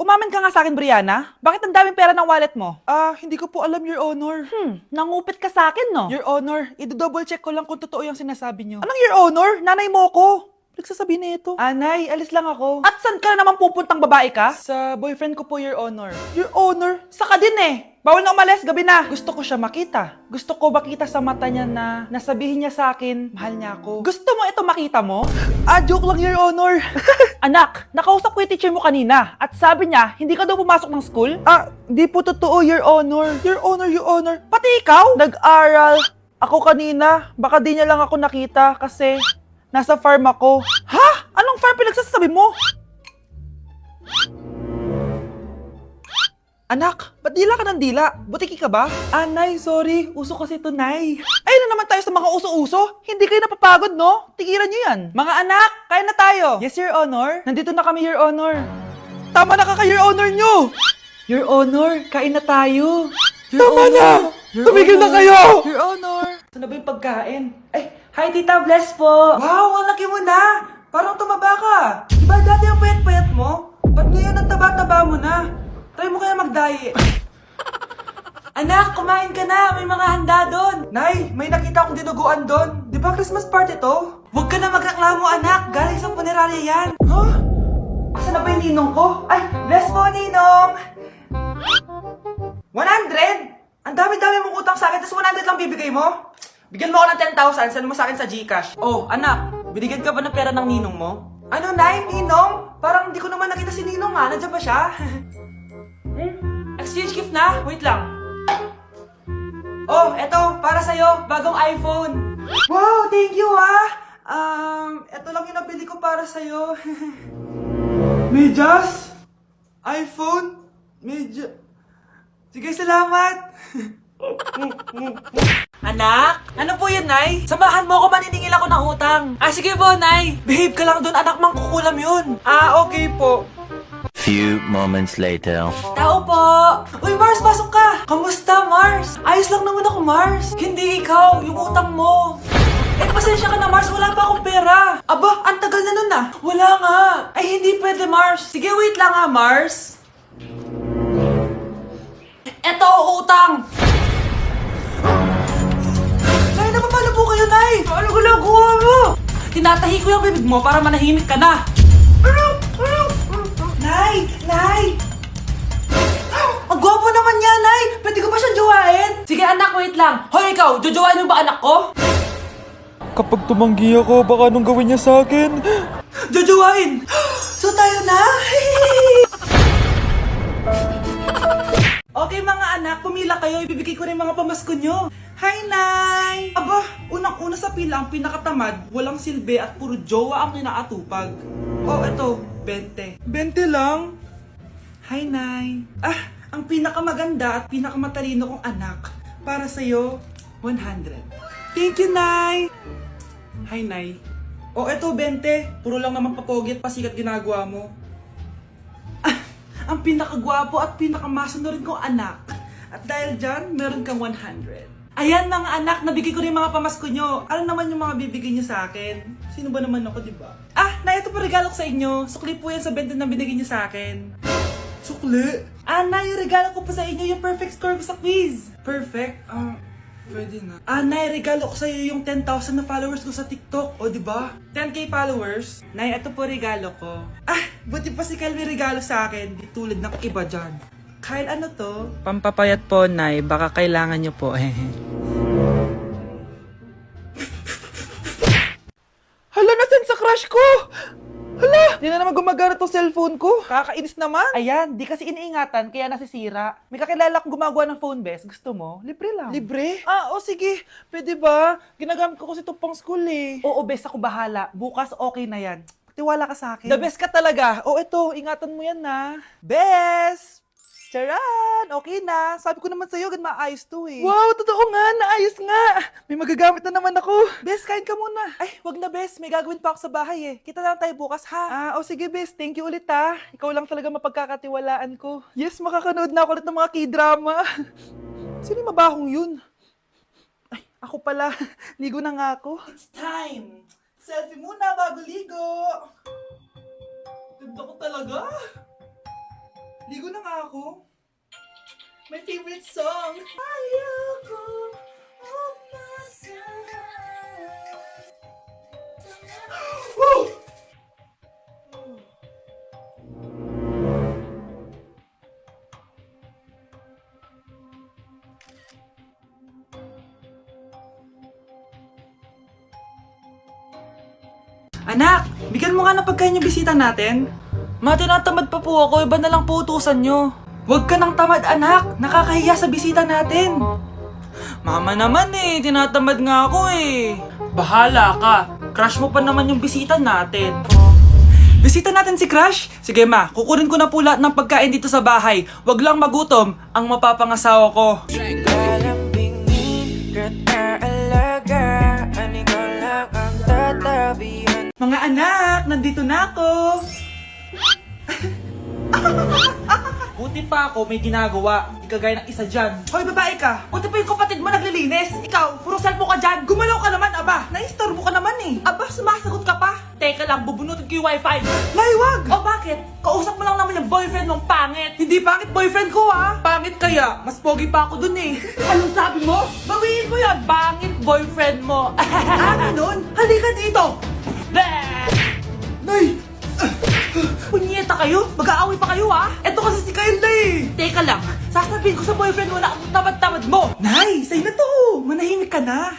Umamin ka nga sa akin, Brianna. Bakit ang daming pera ng wallet mo? Hindi ko po alam, Your Honor. Nangupit ka sa akin, no? Your Honor, i-double check ko lang kung totoo yung sinasabi niyo. Anong Your Honor? Nanay mo ko. Nagsasabi na ito. Nay, alis lang ako. At saan ka na naman pupuntang babae ka? Sa boyfriend ko po, Your Honor. Your Honor? Saka din eh. Bawal na umalis, gabi na. Gusto ko siya makita. Gusto ko makita sa mata niya na nasabihin niya sa akin, mahal niya ako. Gusto mo ito makita mo? Joke lang, Your Honor. Anak, nakausap ko yung teacher mo kanina at sabi niya, hindi ka daw pumasok ng school? Di po totoo, Your Honor. Your Honor, Your Honor. Pati ikaw? Nag-aral. Ako kanina, baka di niya lang ako nakita kasi nasa farm ako. Ha? Anong farm pinagsasabi mo? Anak, ba't dila ka ng dila? Butiki ka ba? Nay, sorry. Uso kasi ito, Nay. Ay na naman tayo sa mga uso-uso. Hindi kayo napapagod, no? Tigilan nyo yan. Mga anak, kain na tayo. Yes, Your Honor. Nandito na kami, Your Honor. Tama na ka, Your Honor nyo. Your Honor, kain na tayo. Tama na! Tumigil na kayo! Your Honor. Ito na ba yung pagkain? Ay, hi, Tita Bless po. Wow, ang laki mo na. Parang tumaba ka. Diba dati ang payat-payat mo? Ba't ngayon ang taba-taba mo na? Try mo kaya mag-diet. Anak, kumain ka na. May mga handa doon. Nay, may nakita akong dinuguan doon. Di ba Christmas party to? Huwag ka na magreklamo, anak. Galing sa punerarya yan. Huh? Asa na ba yung ninong ko? Ay, bless po, ninong. 100? Ang dami-dami mong utang sa akin, tapos 100 lang bibigay mo? Bigyan mo ako ng 10,000, send mo sa akin sa GCash. Oh, anak, binigyan ka ba ng pera ng ninong mo? Ano, Nay? Ninong? Parang hindi ko naman nakita si ninong ha. Nandiyan ba siya? Exchange gift na? Wait lang. Oh, eto, para sa'yo. Bagong iPhone. Wow, thank you eto lang yung nabili ko para sa'yo. Medyas? iPhone? Sige, salamat. Anak? Ano po yun, Nay? Samahan mo ako, maniningil ako ng utang. Sige po, Nay. Behave ka lang dun, anak, mangkukulam yun. Okay po. Few moments later. Tao po! Uy, Mars, pasok ka! Kamusta, Mars? Ayos lang naman ako, Mars. Hindi ikaw, yung utang mo. Pasensya ka na, Mars. Wala pa akong pera. Aba, ang tagal na nun ah. Wala nga. Ay, hindi pwede, Mars. Sige, wait lang ha, Mars. Eto, utang. Nay, napapalo po kayo, Nay. Ano ginagawa mo? Tinatahi ko yung bibig mo para manahimik ka na. Nay! Nay! Ang gwapo naman niya, Nay! Pwede ko ba siyang jowain? Sige anak, wait lang. Hoy ikaw, jojowain mo ba anak ko? Kapag tumanggi ako, baka anong gawin niya sa akin? Jojowain! So tayo na? Okay mga anak, pumila kayo. Ibibigay ko rin mga pamasko nyo. Hi, Nay! Aba, unang-una sa pila ang pinakatamad, walang silbi at puro jowa ang kinaatupag. Oh, eto, 20. 20 lang? Hi, Nay. Ang pinakamaganda at pinakamatalino kong anak. Para sa'yo, 100. Thank you, Nay. Hi, Nay. Oh, eto, 20. Puro lang naman papogi at pasikat ginagawa mo. Ang pinakagwapo at pinakamasunurin kong anak. At dahil dyan, meron kang 100. Ayan mga anak, nabigay ko rin mga pamasko nyo. Ano naman yung mga bibigay nyo sa akin? Sino ba naman ako, di ba? Nay, ito po regalo ko sa inyo. Sukli po yan sa 20 na binigay nyo sa akin. Sukli? Nay, yung regalo ko po sa inyo, yung perfect score ko sa quiz. Perfect? Pwede na. Nay, regalo ko sa iyo yung 10,000 na followers ko sa TikTok. O, di ba? 10k followers. Nay, ito po regalo ko. Buti pa si Kyle may regalo sa akin. Di tulad ng iba dyan. Kyle, ano to? Pampapayat po, Nay. Baka kailangan nyo po. Hala, nasan sa crush ko? Hala, di na naman gumagana tong cellphone ko. Kakainis naman. Ayan, di kasi iniingatan, kaya nasisira. May kakilala akong gumagawa ng phone best. Gusto mo? Libre lang. Libre? Sige. Pwede ba? Ginagamit ko kasi ito pang school eh. Oo, best, ako bahala. Bukas okay na yan. Tiwala ka sa akin. The best ka talaga. Ito, ingatan mo yan na. Best! Charan! Okay na. Sabi ko naman sa'yo, maayos to eh. Wow, totoo nga. Naayos nga. May magagamit na naman ako. Bes, kain ka muna. Ay, wag na Bes. May gagawin pa ako sa bahay eh. Kita na lang tayo bukas ha. Sige Bes. Thank you ulit ha. Ikaw lang talaga mapagkakatiwalaan ko. Yes, makakanood na ako ulit ng mga K-drama. Sino yung mabahong yun? Ay, ako pala. Ligo na nga ako. It's time. Selfie muna bago ligo. Ganda ko talaga. Ligo na nga ako. My favorite song. Ayoko Woo! Anak, bigyan mo nga ng pagkain yung bisita natin. Ma, tinatamad pa po ako. Iba na lang po utusan nyo. Huwag ka nang tamad, anak. Nakakahiya sa bisita natin. Mama naman tinatamad nga ako Bahala ka. Crush mo pa naman yung bisita natin. Bisita natin si Crush? Sige ma, kukunin ko na po lahat ng pagkain dito sa bahay. Huwag lang magutom ang mapapangasawa ko. Mga anak, nandito na ako. Buti pa ako may ginagawa. Di kagaya ng isa dyan. Hoy, babae ka. Buti pa yung kapatid mo naglilinis. Ikaw, puro cellphone ka dyan. Gumalaw ka naman, aba. Naistorbo ka naman Aba, sumasagot ka pa. Teka lang, bubunutin ko yung wifi. Laywag! O bakit? Kausap mo lang naman yung boyfriend mong pangit. Hindi pangit boyfriend ko Pangit kaya? Mas pogi pa ako dun Anong sabi mo? Bawiin mo yun. Pangit boyfriend mo. Ganun? Halika dito. Nay! Punyeta kayo? Mag-aaway pa kayo Eto kasi si Kyle Teka lang, sasabihin ko sa boyfriend mo na ang tamad-tamad mo. Nay, sa'yo na to. Manahimik ka na.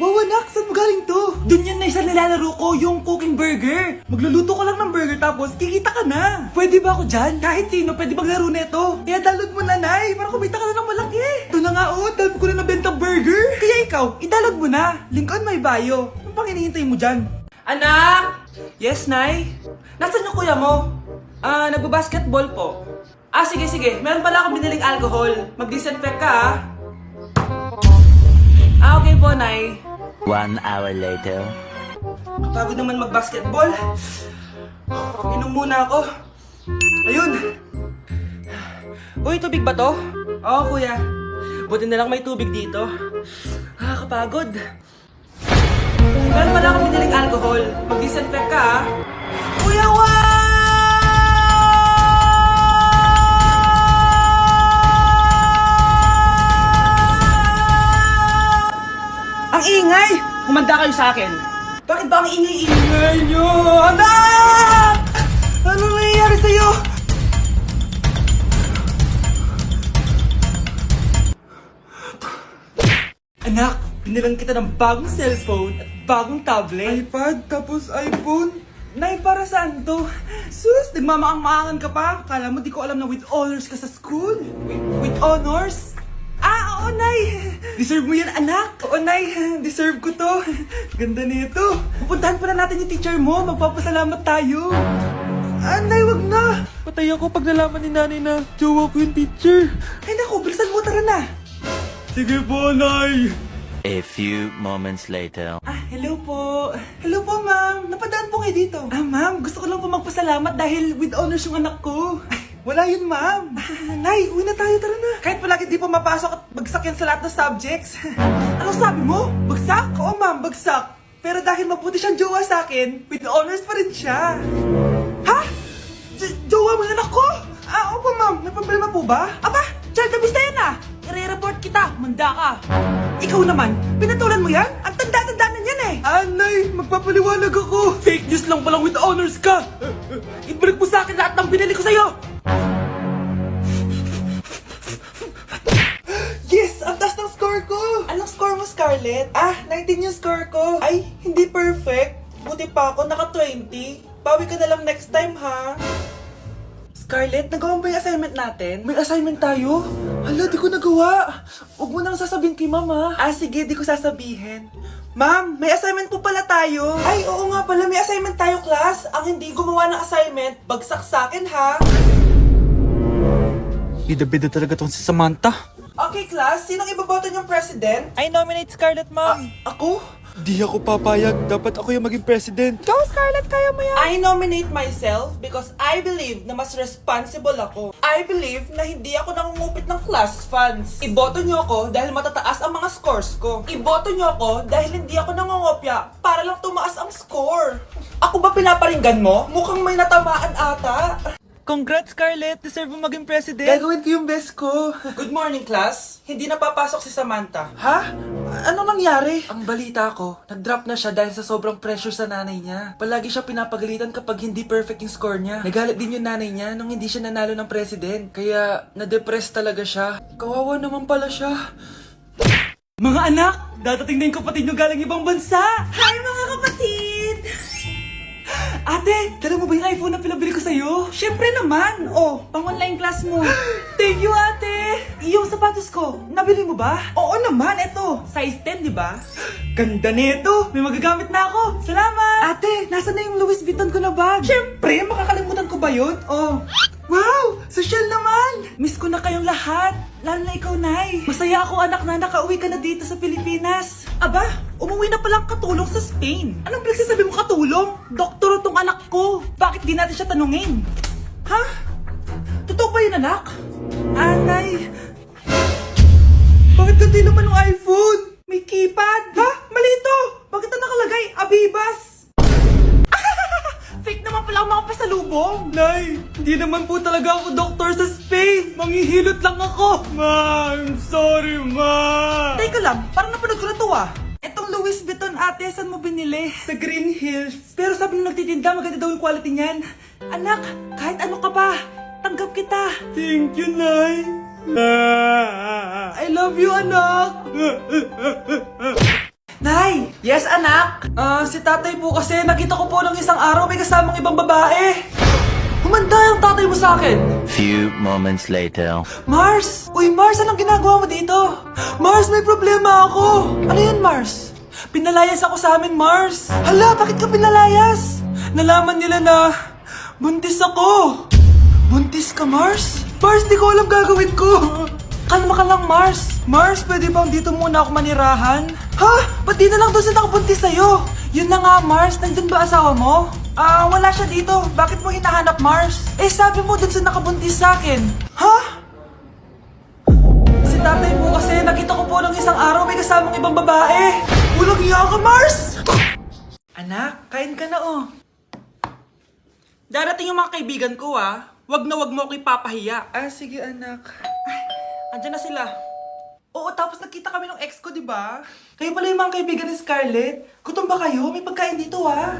Wow anak, saan mo galing to? Dun yan na isa nilalaro ko, yung cooking burger. Magluluto ka lang ng burger tapos kikita ka na. Pwede ba ako dyan? Kahit sino pwede maglaro neto. Kaya download mo na, Nay, para kumita ka na ng malaki. Ito na nga dami ko na nabentang burger. Kaya ikaw, i-download mo na. Link on my bio. Ano pang hinihintay mo dyan? Anak! Yes, Nay? Nasaan yung kuya mo? Nagbabasketball po. Sige. Meron pala akong biniling alcohol. Mag-disinfect ka, okay po, Nay. 1 hour later. Kapagod naman mag-basketball. Inom muna ako. Ayun. Uy, tubig ba to? Oo, kuya. Buti na lang may tubig dito. Kapagod. Meron pala akong biniling alcohol. Mag-disinfect ka, Kuya Ang ingay! Kumanda kayo sa akin. Bakit ba ang ingay-ingay nyo? Anak! Ano nangyayari sa'yo? Anak, binilang kita ng bagong cellphone at bagong tablet. iPad, tapos iPhone? Nay, para saan to? Sus, nagmamaang-maangan ka pa? Kala mo di ko alam na with honors ka sa school? With honors? Oo, Nay! Deserve mo yan, anak! Oo, Nay! Deserve ko to! Ganda nito! Pupuntahan pa na natin yung teacher mo! Magpapasalamat tayo! Nay, wag na! Patay ako pag nalaman ni nanay na jowa ko yung teacher. Ay naku, bilisan mo, tara na! Sige po, Nay! A few moments later. Hello po. Hello po, ma'am. Napadaan po kayo dito. Ma'am, gusto ko lang po magpasalamat dahil with honors yung anak ko. Wala yun, ma'am. Nay, uwi na tayo, tara na. Kahit palagi di po mapasok at bagsak yan sa lahat ng subjects. Anong sabi mo? Bagsak? Oo, ma'am, bagsak. Pero dahil mabuti siyang jowa sa akin, with honors pa rin siya. Ha? Jowa mo yung anak ko? Opo, ma'am. May problema po ba? Aba, child abuse na yan I-report kita. Manda ka. Ikaw naman, pinatulan mo yan? Ang tanda-tanda na yan Anay, magpapaliwanag ako. Fake news lang palang with honors ka. Ibalik mo sa akin lahat ng binili ko sa'yo. Yes! Ang taas ng score ko! Anong score mo, Scarlett? 19 yung score ko. Ay, hindi perfect. Buti pa ako, naka 20. Bawi ka na lang next time, ha? Scarlett, nagawa mo ba yung assignment natin? May assignment tayo? Hala, di ko nagawa. Huwag mo nang sasabihin kay mama. Sige, di ko sasabihin. Ma'am, may assignment po pala tayo. Ay, oo nga pala, may assignment tayo, class. Ang hindi gumawa ng assignment, bagsak sa akin, ha? Bida-bida talaga tong si Samantha. Okay, class, sinong iboboto niyong president? I nominate Scarlett, ma'am. Ako? Di ako papayag. Dapat ako yung maging president. Go, Scarlett, kaya mo yan. I nominate myself because I believe na mas responsible ako. I believe na hindi ako nangungupit ng class funds. Iboto niyo ako dahil matataas ang mga scores ko. Iboto niyo ako dahil hindi ako nangungopya para lang tumaas ang score. Ako ba pinaparinggan mo? Mukhang may natamaan ata. Congrats, Scarlett! Deserve mo maging president! Gagawin ko yung best ko! Good morning, class! Hindi na papasok si Samantha. Ha? Ano nangyari? Ang balita ko, nag-drop na siya dahil sa sobrang pressure sa nanay niya. Palagi siya pinapagalitan kapag hindi perfect yung score niya. Nagalit din yung nanay niya nung hindi siya nanalo ng president. Kaya, na-depress talaga siya. Kawawa naman pala siya. Mga anak! Dadating na yung kapatid nyo galing ibang bansa! Hi, mga kapatid! Ate, dala mo ba yung iPhone na pinabili ko sa'yo? Syempre naman! Oh, pang-online class mo. Thank you, ate! Yung sapatos ko, nabili mo ba? Oo naman, eto. Size 10, di ba? Ganda nito! May magagamit na ako! Salamat! Ate, nasa na yung Louis Vuitton ko na bag? Syempre, makakalimutan ko ba yun? Oh. Wow! Social naman! Miss ko na kayong lahat! Lalo na ikaw, Nay! Masaya ako, anak, na nakauwi ka na dito sa Pilipinas! Aba, umuwi na palang katulong sa Spain! Anong pinagsasabi mo katulong? Doktor tong anak ko! Bakit di natin siya tanungin? Ha? Totoo ba yun, anak? Nay! Bakit ganti naman ng iPhone? May keypad! Ha? Mali ito! Bakit na nakalagay? Abibas! Fake naman pala ang mga pasalubong! Nay, hindi naman po talaga ako doktor sa Spain! Manghihilot lang ako! Ma, I'm sorry, ma! Teka lang, parang napanood ko na to ah! Etong Louis Vuitton ate, saan mo binili? Sa Green Hills. Pero sabi nung nagtitinda, maganda daw yung quality niyan. Anak, kahit ano ka pa, tanggap kita! Thank you, Nay! I love you, anak! Nay! Yes, anak! Si tatay po kasi nakita ko po ng isang araw may kasamang ibang babae. Humanda yung tatay mo sa akin. Few moments later. Mars! Uy, Mars, anong ginagawa mo dito? Mars, may problema ako. Ano yan, Mars? Pinalayas ako sa amin, Mars. Hala, bakit ka pinalayas? Nalaman nila na buntis ako. Buntis ka, Mars? Mars, di ko alam gagawin ko. Kalma ka lang, Mars. Mars, pwede bang dito muna ako manirahan? Ha? Ba't di na lang doon sa nakabuntis sa'yo? Yun na nga, Mars. Nandun ba asawa mo? Wala siya dito. Bakit mo hinahanap, Mars? Eh, sabi mo doon sa nakabuntis sa akin. Ha? Si tatay mo kasi nakita ko po ng isang araw may kasamang ibang babae. Walang iya ka, Mars! Anak, kain ka na oh. Darating yung mga kaibigan ko ah. Wag na wag mo ako ipapahiya. Sige anak. Andiyan na sila. Oo, tapos nagkita kami ng ex ko, di ba? Kayo pala yung mga kaibigan ni Scarlett. Gutom ba kayo? May pagkain dito, ah.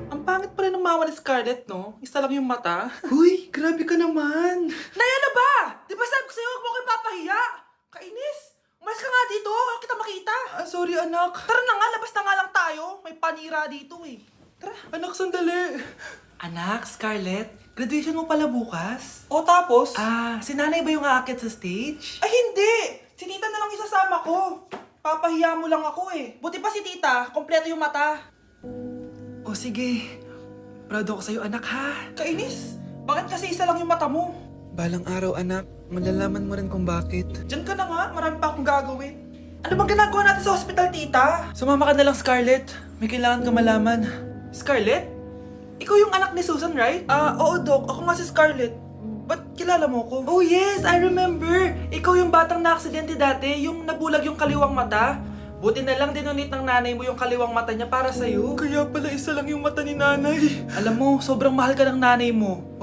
Ang pangit pala ng mama ni Scarlett, no? Isa lang yung mata. Huy, grabe ka naman. Naya na ba? Di ba sabi ko sa'yo, huwag mo ko ipapahiya? Kainis. Umalis ka nga dito. Huwag kita makita. Sorry, anak. Tara na nga, labas na nga lang tayo. May panira dito, eh. Tara. Anak, sandali. Anak, Scarlett, graduation mo pala bukas? O tapos? Si nanay ba yung aakit sa stage? Ay, hindi! Si tita na lang isasama ko. Papahiya mo lang ako eh. Buti pa si tita, kompleto yung mata. O sige, proud ako sa'yo anak ha. Kainis, bakit kasi isa lang yung mata mo? Balang araw anak, malalaman mo rin kung bakit. Diyan ka na nga, marami pa akong gagawin. Ano bang ginagawa natin sa hospital tita? Sumama ka na lang Scarlett, may kailangan ka malaman. Scarlett? Ikaw yung anak ni Susan, right? Oo, Doc. Ako nga si Scarlett. Ba't kilala mo ko? Oh, yes! I remember! Ikaw yung batang na-aksidente dati, yung nabulag yung kaliwang mata. Buti na lang dinonate ng nanay mo yung kaliwang mata niya para sa'yo. Kaya pala isa lang yung mata ni nanay. Alam mo, sobrang mahal ka ng nanay mo.